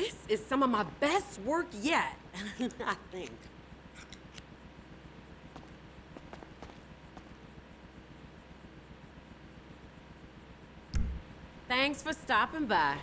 This is some of my best work yet, I think. Thanks for stopping by.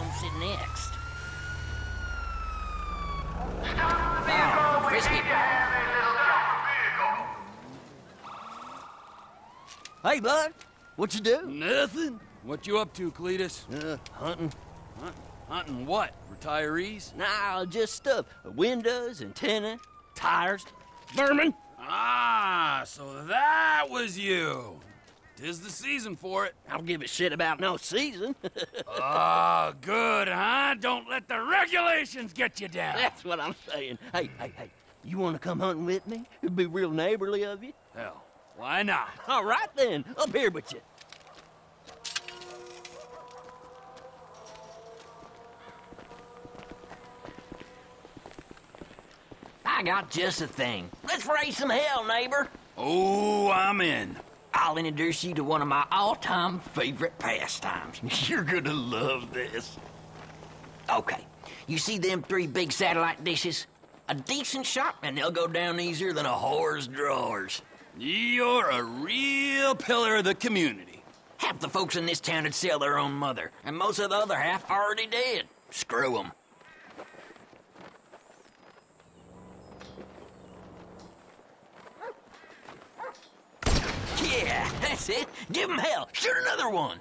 What's it next? Stop the vehicle! We Frisky. need to have a little vehicle. Hey, bud. What you do? Nothing. What you up to, Cletus? Hunting. Hunting what? Retirees? Nah, just stuff. Windows, antenna, tires, vermin. Ah, so that was you. 'Tis the season for it. I don't give a shit about no season. Oh, good, huh? Don't let the regulations get you down. That's what I'm saying. Hey, you want to come hunting with me? It'd be real neighborly of you. Hell, why not? All right, then. Up here with you. I got just a thing. Let's raise some hell, neighbor. Oh, I'm in. I'll introduce you to one of my all-time favorite pastimes. You're gonna love this. Okay, you see them 3 big satellite dishes? A decent shot, and they'll go down easier than a whore's drawers. You're a real pillar of the community. Half the folks in this town would sell their own mother, and most of the other half already dead. Screw 'em. Yeah, that's it. Give 'em hell. Shoot another one.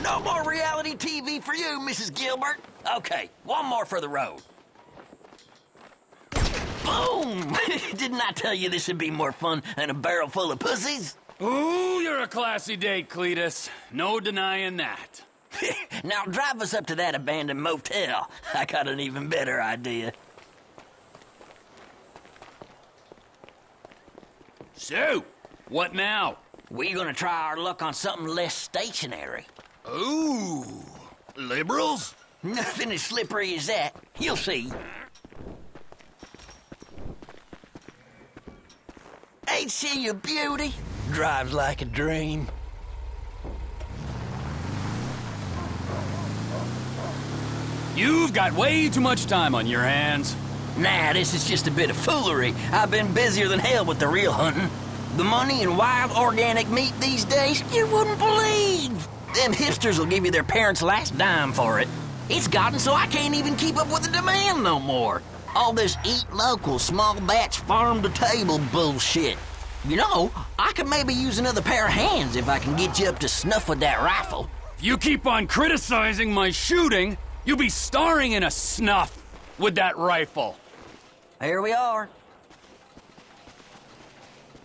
No more reality TV for you, Mrs. Gilbert. Okay, one more for the road. Boom! Didn't I tell you this would be more fun than a barrel full of pussies? Ooh, you're a classy date, Cletus. No denying that. Now drive us up to that abandoned motel. I got an even better idea. So, what now? We're gonna try our luck on something less stationary. Ooh, liberals? Nothing as slippery as that. You'll see. Ain't she a beauty? Drives like a dream. You've got way too much time on your hands. Nah, this is just a bit of foolery. I've been busier than hell with the real hunting. The money in wild organic meat these days, you wouldn't believe. Them hipsters will give you their parents' last dime for it. It's gotten so I can't even keep up with the demand no more. All this eat local, small batch, farm to table bullshit. You know, I could maybe use another pair of hands if I can get you up to snuff with that rifle. If you keep on criticizing my shooting, you'll be starring in a snuff with that rifle. Here we are.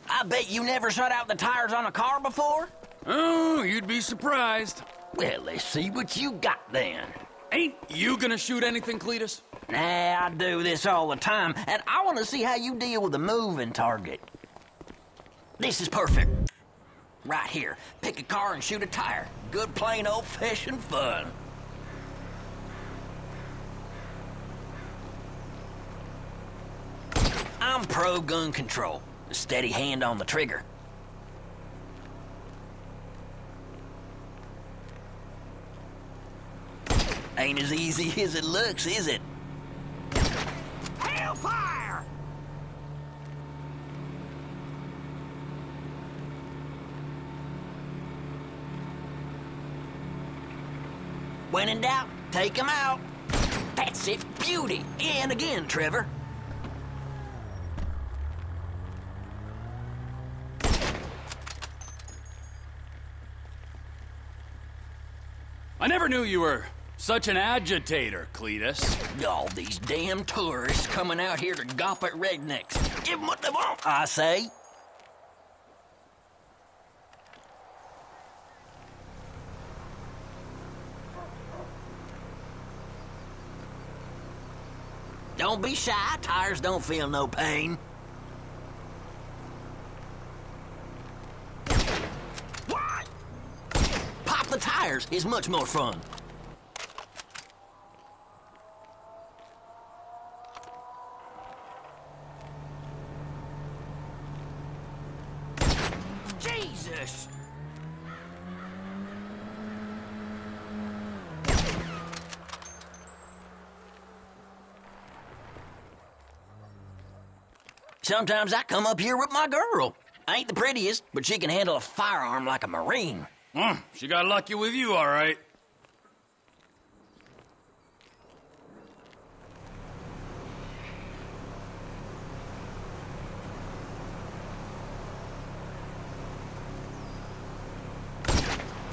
I bet you never shut out the tires on a car before? Oh, you'd be surprised. Well, let's see what you got then. Ain't you gonna shoot anything, Cletus? Nah, I do this all the time, and I want to see how you deal with a moving target. This is perfect. Right here. Pick a car and shoot a tire. Good plain old-fashioned fun. I'm pro gun control. A steady hand on the trigger. Ain't as easy as it looks, is it? Hellfire! When in doubt, take 'em out. That's it, beauty. And again, Trevor. I never knew you were such an agitator, Cletus. All these damn tourists coming out here to gawp at rednecks. Give 'em what they want, I say. Don't be shy, tires don't feel no pain. What? Pop the tires is much more fun. Jesus! Sometimes I come up here with my girl. I ain't the prettiest, but she can handle a firearm like a Marine. She got lucky with you, all right.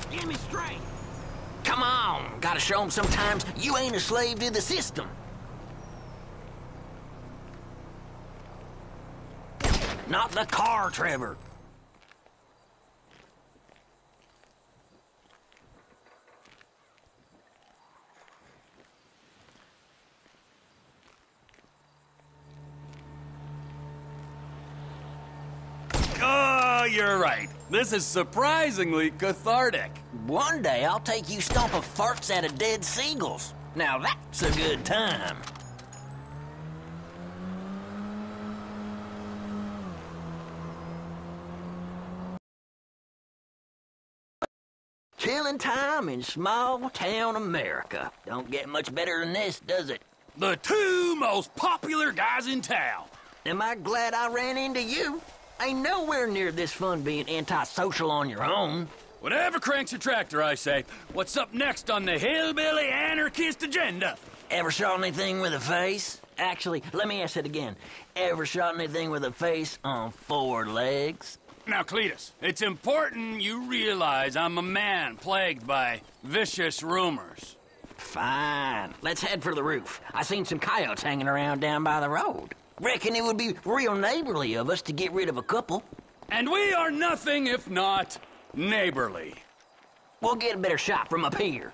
Give me straight. Come on, gotta show 'em sometimes you ain't a slave to the system. Not the car, Trevor. Oh, you're right. This is surprisingly cathartic. One day I'll take you stomping farts out of dead seagulls. Now that's a good time. Killing time in small town America. Don't get much better than this, does it? The two most popular guys in town. Am I glad I ran into you? Ain't nowhere near this fun being antisocial on your own. Whatever cranks your tractor, I say. What's up next on the hillbilly anarchist agenda? Ever shot anything with a face? Actually, let me ask it again. Ever shot anything with a face on 4 legs? Now, Cletus, it's important you realize I'm a man plagued by vicious rumors. Fine. Let's head for the roof. I seen some coyotes hanging around down by the road. Reckon it would be real neighborly of us to get rid of a couple. And we are nothing if not neighborly. We'll get a better shot from up here.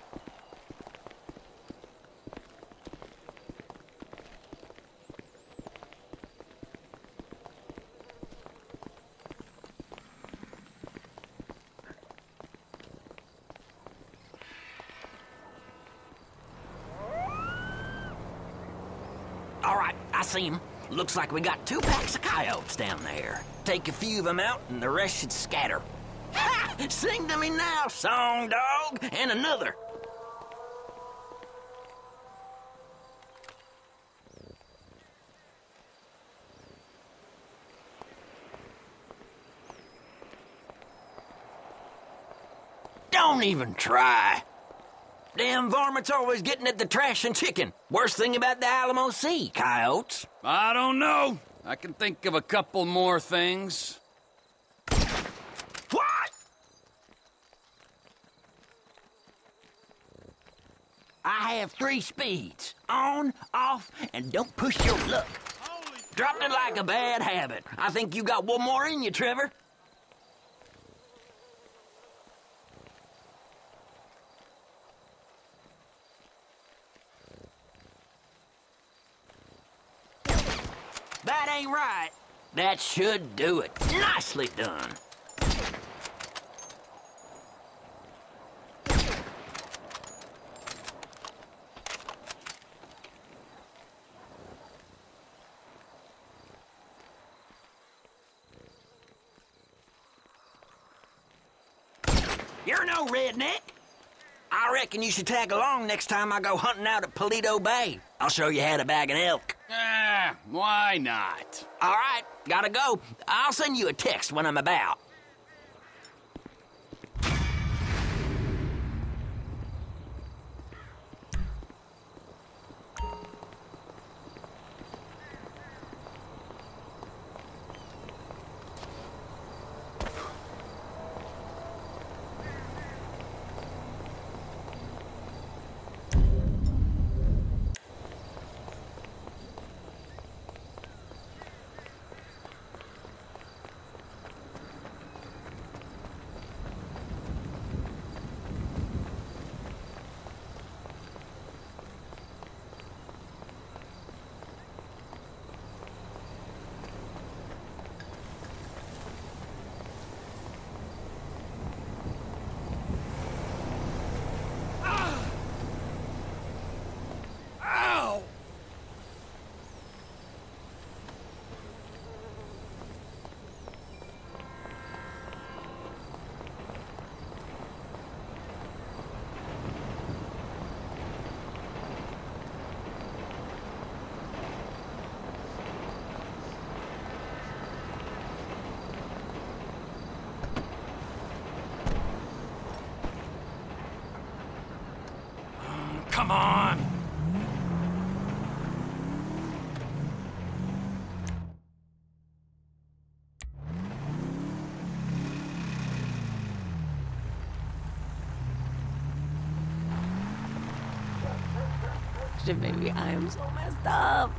All right, I see him. Looks like we got 2 packs of coyotes down there. Take a few of them out, and the rest should scatter. Ha! Sing to me now, song dog, and another. Don't even try. Damn varmints always getting at the trash and chicken. Worst thing about the Alamo Sea, coyotes. I don't know. I can think of a couple more things. What? I have 3 speeds. On, off, and don't push your luck. Dropped it like a bad habit. I think you got one more in you, Trevor. That ain't right. That should do it. Nicely done. You're no redneck. I reckon you should tag along next time I go hunting out at Paleto Bay. I'll show you how to bag an elk. Why not? All right, gotta go. I'll send you a text when I'm about. Come on! Shit, baby, I am so messed up.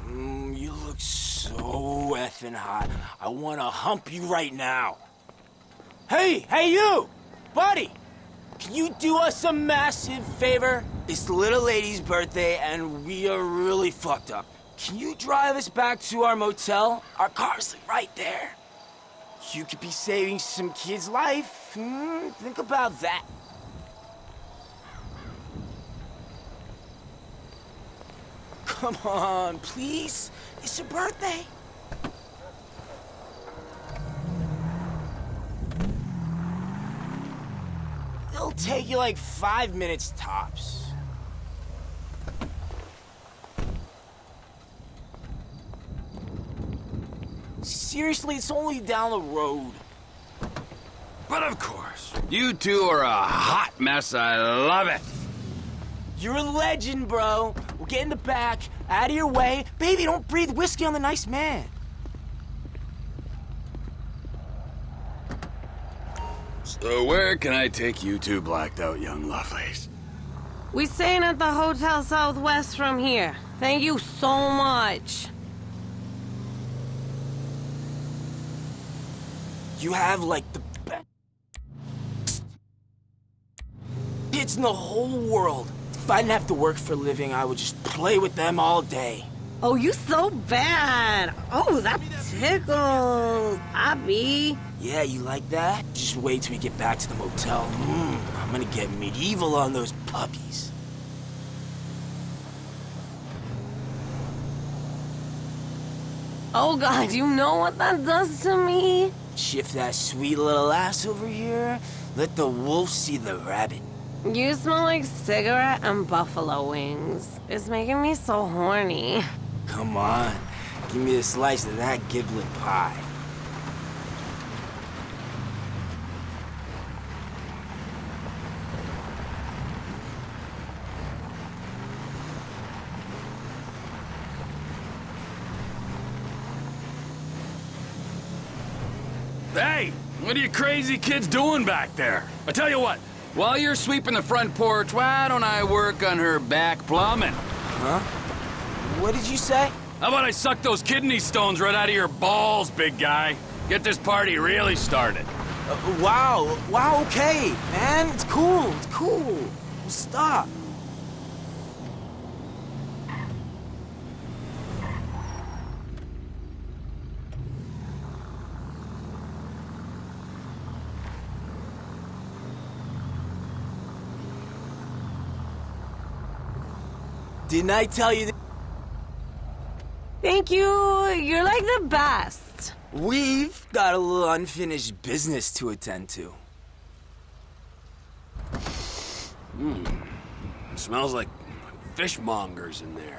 You look so effing hot. I wanna hump you right now. Hey, you! Buddy! Can you do us a massive favor? It's the little lady's birthday, and we are really fucked up. Can you drive us back to our motel? Our car's right there. You could be saving some kid's life. Think about that. Come on, please. It's your birthday. It'll take you like 5 minutes tops. Seriously, it's only down the road. But of course, you two are a hot mess. I love it. You're a legend, bro. We'll get in the back, out of your way. Baby, don't breathe whiskey on the nice man. So where can I take you two blacked out young lovelies? We staying at the Hotel Southwest from here. Thank you so much. You have, like, the best kids in the whole world. If I didn't have to work for a living, I would just play with them all day. Oh, you so bad. Oh, that tickles. Abby. Yeah, you like that? Just wait till we get back to the motel. I'm gonna get medieval on those puppies. Oh, God, you know what that does to me? Shift that sweet little ass over here. Let the wolf see the rabbit. You smell like cigarette and buffalo wings. It's making me so horny. Come on, give me a slice of that giblet pie. Hey, what are you crazy kids doing back there? I tell you what, while you're sweeping the front porch, why don't I work on her back plumbing? Huh? What did you say? How about I suck those kidney stones right out of your balls, big guy? Get this party really started. Wow, okay, man. It's cool, Stop. Didn't I tell you that? Thank you. You're like the best. We've got a little unfinished business to attend to. It smells like fishmongers in there.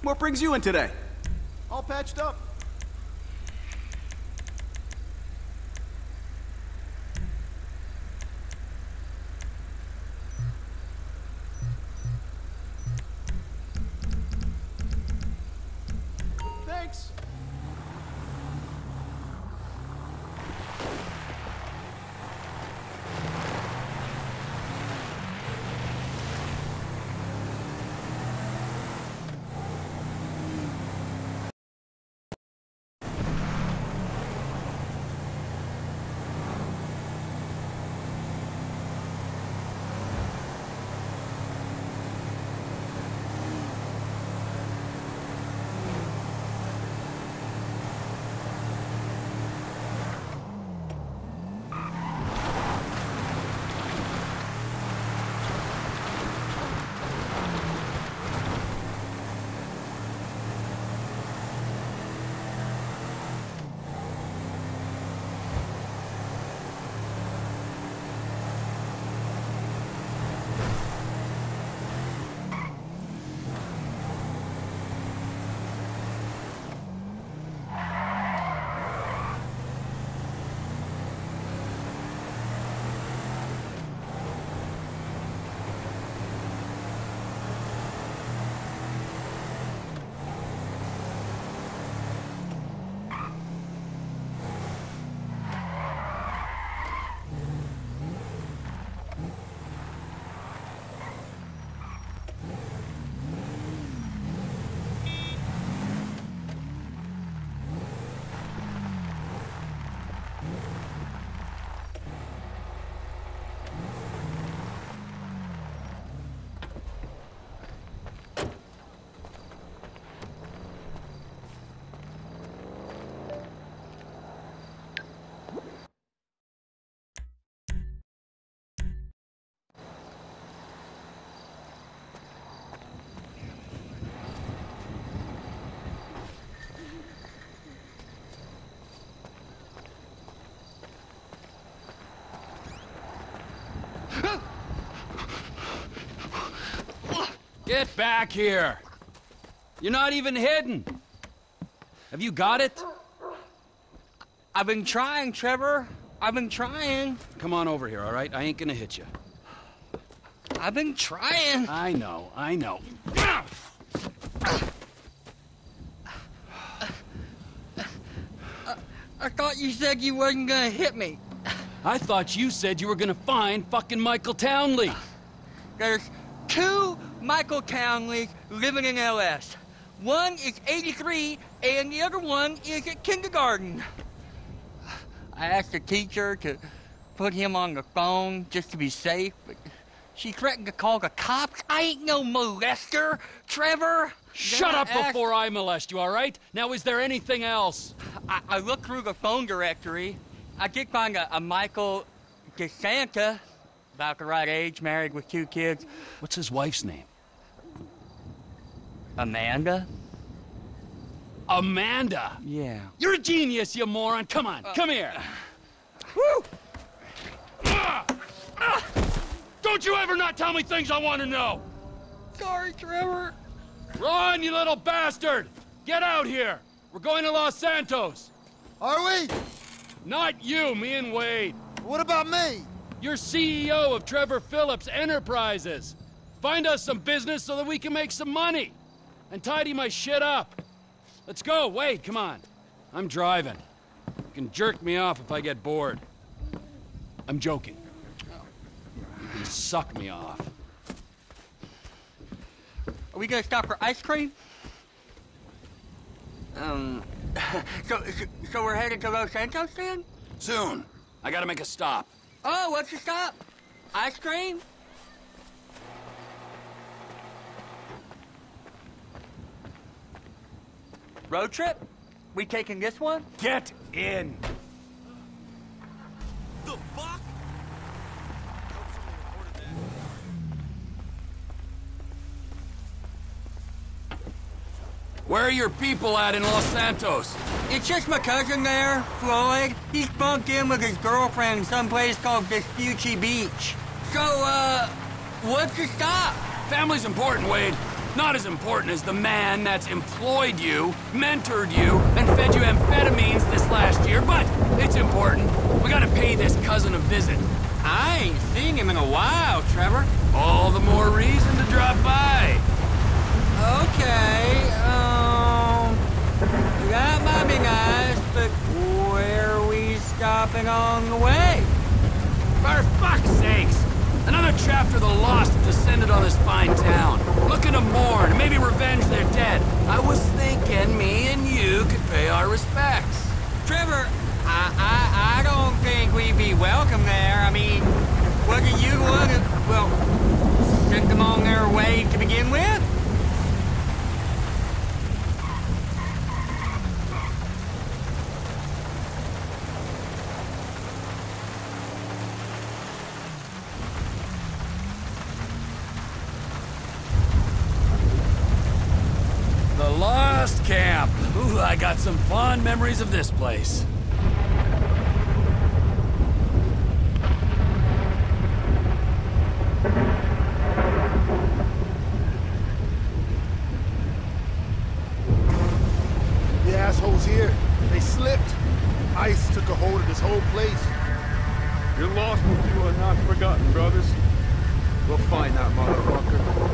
What brings you in today? All patched up? Thanks. Get back here! You're not even hidden! Have you got it? I've been trying, Trevor. I've been trying. Come on over here, all right? I ain't gonna hit you. I've been trying. I know. I thought you said you wasn't gonna hit me. I thought you said you were gonna find fucking Michael Townley. There's 2 Michael Townleys living in LS. One is 83, and the other one is at kindergarten. I asked the teacher to put him on the phone just to be safe, but she threatened to call the cops. I ain't no molester, Trevor. Shut up before I molest you, all right? Now, is there anything else? I looked through the phone directory. I did find a Michael DeSanta, about the right age, married with 2 kids. What's his wife's name? Amanda? Amanda? Yeah. You're a genius, you moron. Come on, come here. Woo! Don't you ever not tell me things I want to know! Sorry, Trevor. Run, you little bastard! Get out here! We're going to Los Santos! Are we? Not you, me and Wade. What about me? You're CEO of Trevor Phillips Enterprises. Find us some business so that we can make some money. And tidy my shit up. Let's go, Wade, come on. I'm driving. You can jerk me off if I get bored. I'm joking. You can suck me off. Are we gonna stop for ice cream? So we're headed to Los Santos then? Soon. I gotta make a stop. Oh, what's the stop? Ice cream? Road trip? We taking this one? Get in. The fuck? Where are your people at in Los Santos? It's just my cousin there, Floyd. He's bunked in with his girlfriend someplace called Vespucci Beach. So, what's the stop? Family's important, Wade. Not as important as the man that's employed you, mentored you, and fed you amphetamines this last year, but it's important. We gotta pay this cousin a visit. I ain't seen him in a while, Trevor. All the more reason to drop by. Okay, that might be nice, but where are we stopping on the way? For fuck's sakes! Another chapter of the lost descended on this fine town. Looking to mourn and maybe revenge their dead. I was thinking me and you could pay our respects. Trevor, I don't think we'd be welcome there. I mean, wasn't you the one who, well, sent them on their way to begin with? The Lost Camp. Ooh, I got some fond memories of this place. The assholes here, they slipped. Ice took a hold of this whole place. Your lost people are not forgotten, brothers. We'll find that motherfucker.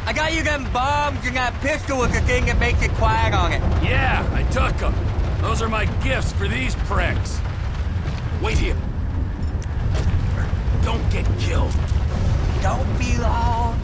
I got you them bombs, and that pistol with the thing that makes it quiet on it. Yeah, I took them. Those are my gifts for these pricks. Wait here. Don't get killed. Don't be long.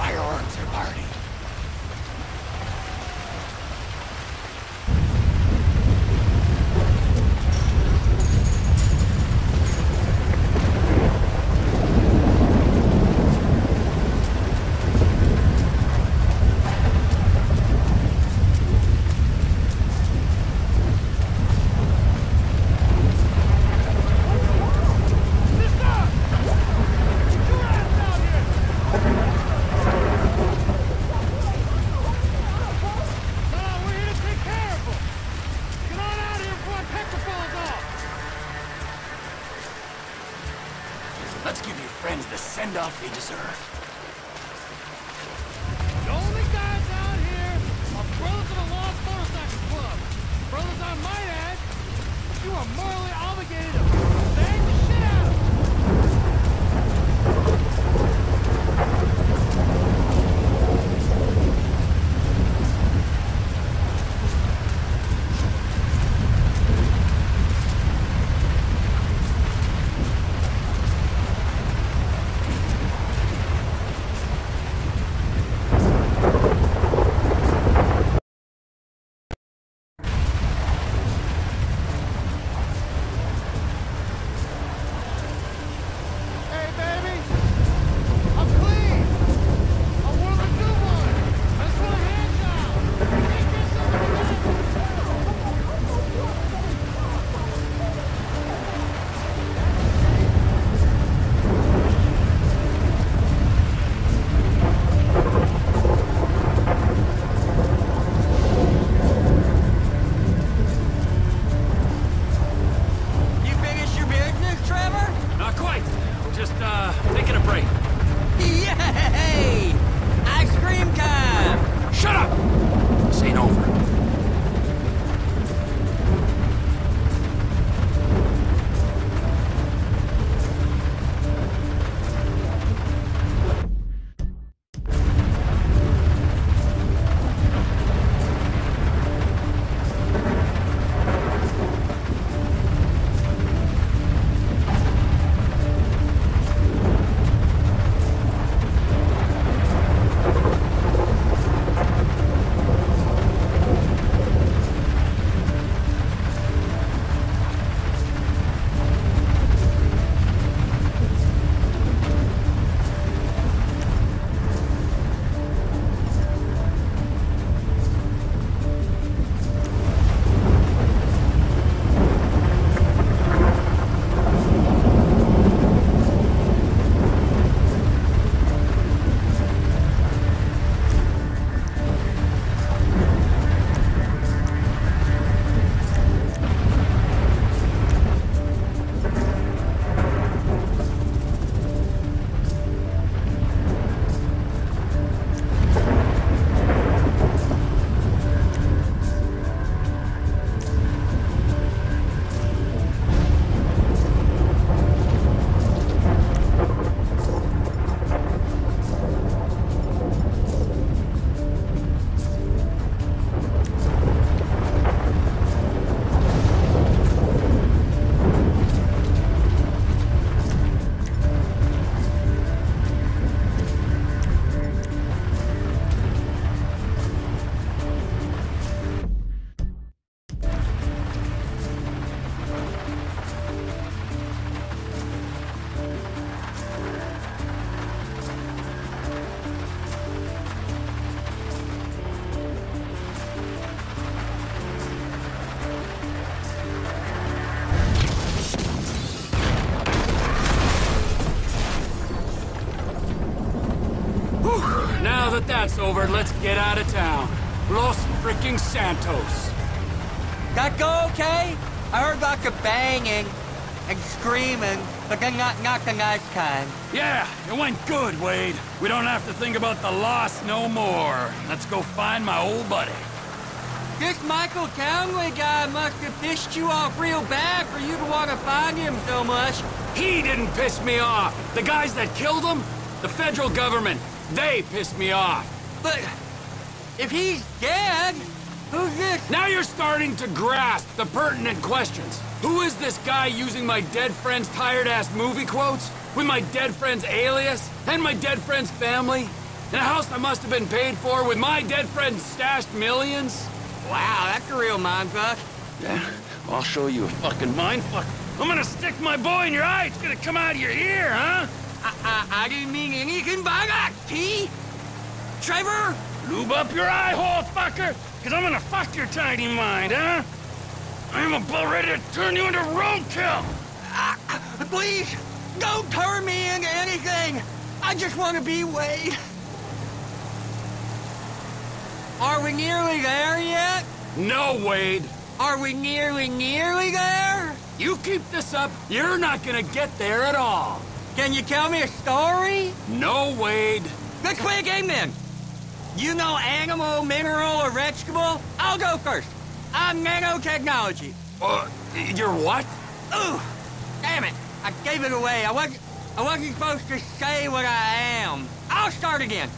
firearms are party. Let's give your friends the send-off they deserve. The only guys out here are brothers of the Lost Motorcycle Club. Brothers, I might add, you are morally obligated to bang the shit out of them. Taking a break. Yay! Ice cream time! Shut up! This ain't over. Now that that's over, let's get out of town. Los freaking Santos. That go okay? I heard lots of banging and screaming, but then not the nice kind. Yeah, it went good, Wade. We don't have to think about the loss no more. Let's go find my old buddy. This Michael Townley guy must have pissed you off real bad for you to want to find him so much. He didn't piss me off. The guys that killed him, the federal government, they pissed me off. But if he's dead, who's this? Now you're starting to grasp the pertinent questions. Who is this guy using my dead friend's tired-ass movie quotes? With my dead friend's alias? And my dead friend's family? In a house that must have been paid for with my dead friend's stashed millions? Wow, that's a real mindfuck. Yeah, I'll show you a fucking mindfuck. I'm gonna stick my boy in your eye. It's gonna come out of your ear, huh? I didn't mean anything by that, T. Trevor? Lube up your eye hole, fucker, because I'm gonna fuck your tiny mind, huh? I'm about ready to turn you into roadkill. Please, don't turn me into anything. I just want to be Wade. Are we nearly there yet? No, Wade. Are we nearly there? You keep this up, you're not gonna get there at all. Can you tell me a story? No, Wade. Let's play a game then. You know animal, mineral, or vegetable? I'll go first. I'm nanotechnology. You're what? Ooh, damn it. I gave it away. I wasn't supposed to say what I am. I'll start again.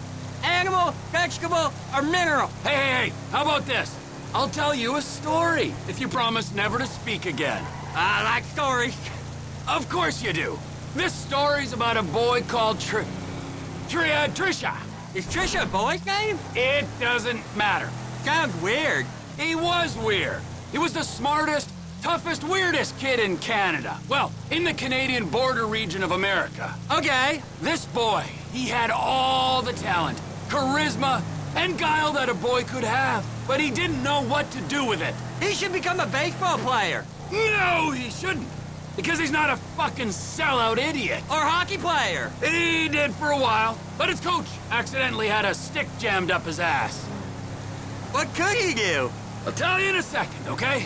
Animal, vegetable, or mineral? Hey, how about this? I'll tell you a story if you promise never to speak again. I like stories. Of course you do. This story's about a boy called Trisha. Is Trisha a boy's name? It doesn't matter. Sounds weird. He was weird. He was the smartest, toughest, weirdest kid in Canada. Well, in the Canadian border region of America. Okay. This boy, he had all the talent, charisma, and guile that a boy could have, but he didn't know what to do with it. He should become a baseball player. No, he shouldn't. Because he's not a fucking sellout idiot. Or hockey player. He did for a while, but his coach accidentally had a stick jammed up his ass. What could he do? I'll tell you in a second, okay?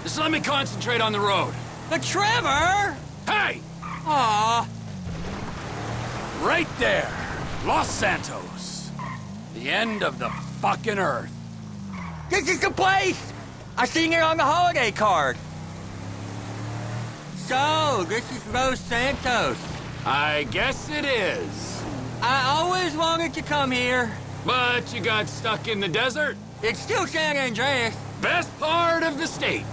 Just let me concentrate on the road. But Trevor! Hey! Aw. Right there. Los Santos. The end of the fucking earth. This is the place! I seen it on the holiday card. So, this is Los Santos. I guess it is. I always wanted to come here. But you got stuck in the desert? It's still San Andreas. Best part of the state.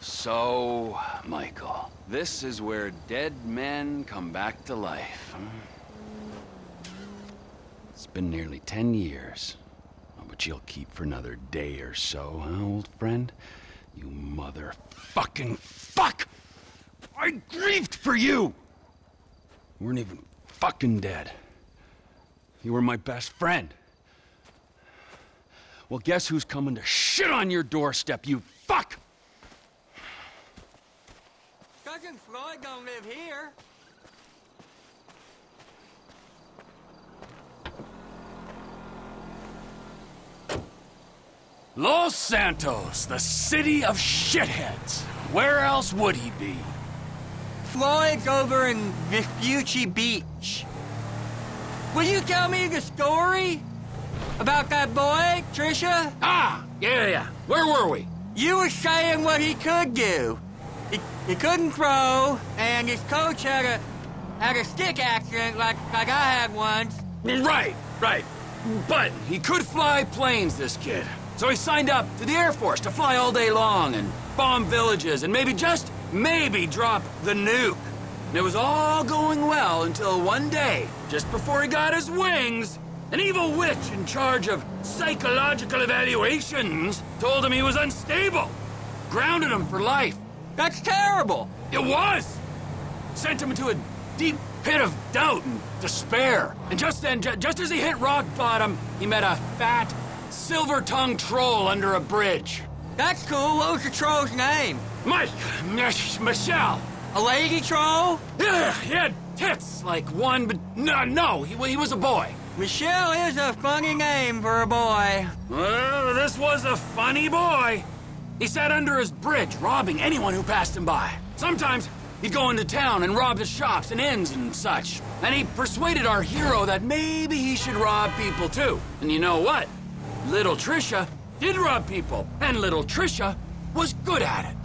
So, Michael, this is where dead men come back to life, huh? It's been nearly 10 years. Oh, but you'll keep for another day or so, huh, old friend? You motherfucking fuck! I grieved for you! You weren't even fucking dead. You were my best friend. Well, guess who's coming to shit on your doorstep, you fuck! Cousin Floyd don't live here. Los Santos, the city of shitheads. Where else would he be? Floyd's over in Vespucci Beach. Will you tell me the story? About that boy, Trisha? Ah, yeah. Where were we? You were saying what he could do. He couldn't throw, and his coach had a stick accident like I had once. Right. But he could fly planes, this kid. So he signed up to the Air Force to fly all day long and bomb villages and maybe, just maybe, drop the nuke. And it was all going well until one day, just before he got his wings, an evil witch in charge of psychological evaluations told him he was unstable. Grounded him for life. That's terrible. It was! Sent him into a deep pit of doubt and despair. And just then, just as he hit rock bottom, he met a fat, silver-tongued troll under a bridge. That's cool. What was the troll's name? Michelle. A lady troll? Yeah, he had tits like one, but no, he was a boy. Michelle is a funny name for a boy. Well, this was a funny boy. He sat under his bridge, robbing anyone who passed him by. Sometimes he'd go into town and rob the shops and inns and such. And he persuaded our hero that maybe he should rob people too. And you know what? Little Trisha did rob people, and little Trisha was good at it.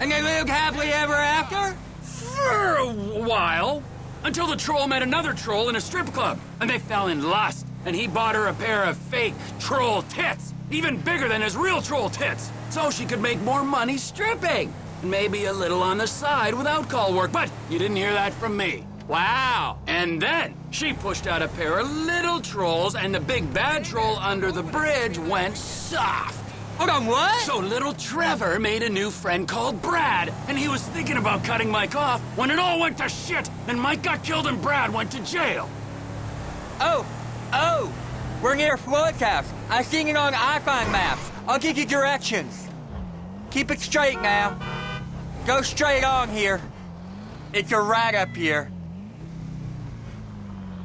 And they lived happily ever after? For a while. Until the troll met another troll in a strip club, and they fell in lust. And he bought her a pair of fake troll tits, even bigger than his real troll tits, so she could make more money stripping. And maybe a little on the side without call work, but you didn't hear that from me. Wow. And then she pushed out a pair of little trolls, and the big bad troll under the bridge went soft. Hold on, what? So little Trevor made a new friend called Brad, and he was thinking about cutting Mike off when it all went to shit, and Mike got killed and Brad went to jail. Oh, we're near Floyd's house. I seen it on iPhone maps. I'll give you directions. Keep it straight now. Go straight on here. It's a right up here.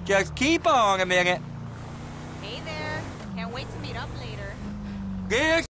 Just keep on a minute. Hey there. Can't wait to meet up later. This